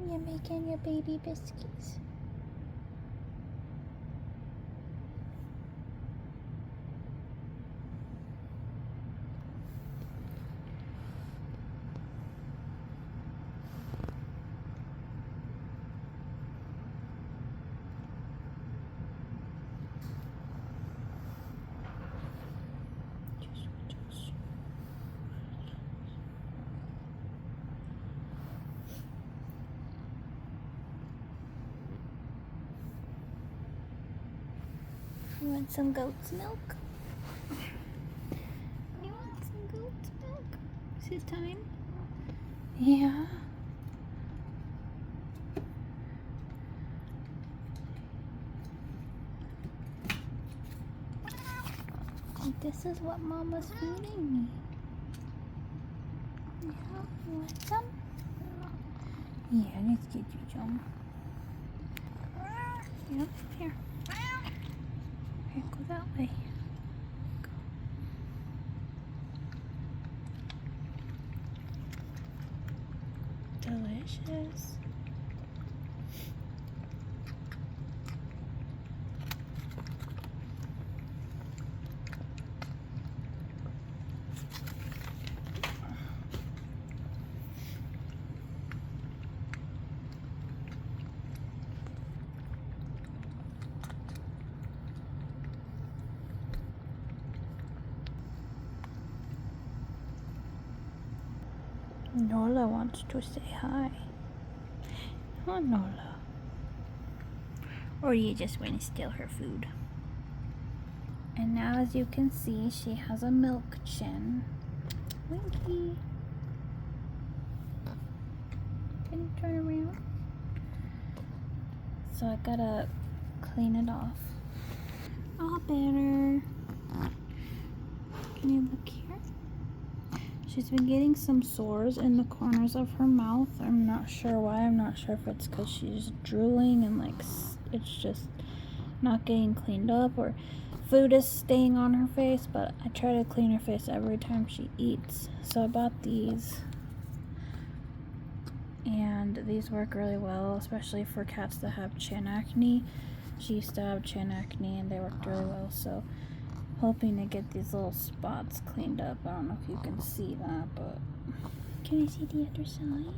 You're making your baby biscuits. You want some goat's milk? You want some goat's milk? Is it time? Yeah. This is what Mama's feeding me. Yeah, you want some? Yeah, let's get you some. Yep, here. Here, go that way. Go. Delicious. Nola wants to say hi. Oh, Nola. Or you just want to steal her food. And now, as you can see, she has a milk chin. Winky. Can you turn around? So I gotta clean it off. All better. Can you look here? She's been getting some sores in the corners of her mouth. I'm not sure why. I'm not sure if it's because she's drooling and like it's just not getting cleaned up or food is staying on her face, but I try to clean her face every time she eats. So I bought these, and these work really well, especially for cats that have chin acne. She used to have chin acne and they worked really well, so hoping to get these little spots cleaned up. I don't know if you can see that, but can you see the other side?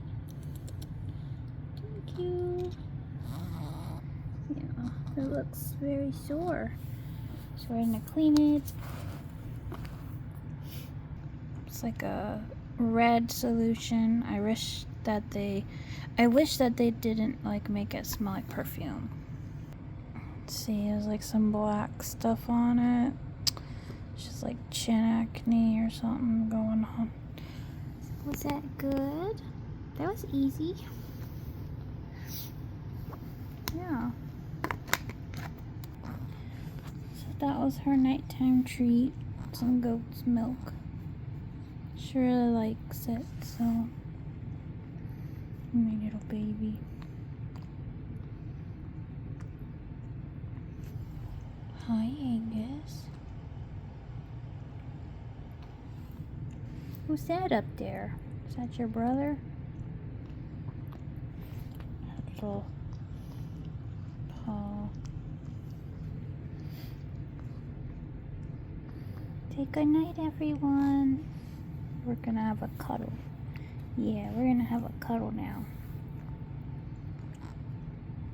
Thank you. Yeah, it looks very sore. So we're gonna clean it. It's like a red solution. I wish that they didn't like make it smell like perfume. Let's see, there's like some black stuff on it. Just like chin acne or something going on. Was that good? That was easy. Yeah. So that was her nighttime treat. Some goat's milk. She really likes it, so. My little baby. Hi, Angus. Who's that up there? Is that your brother? Little paw. Say good night, everyone. We're gonna have a cuddle. Yeah, we're gonna have a cuddle now.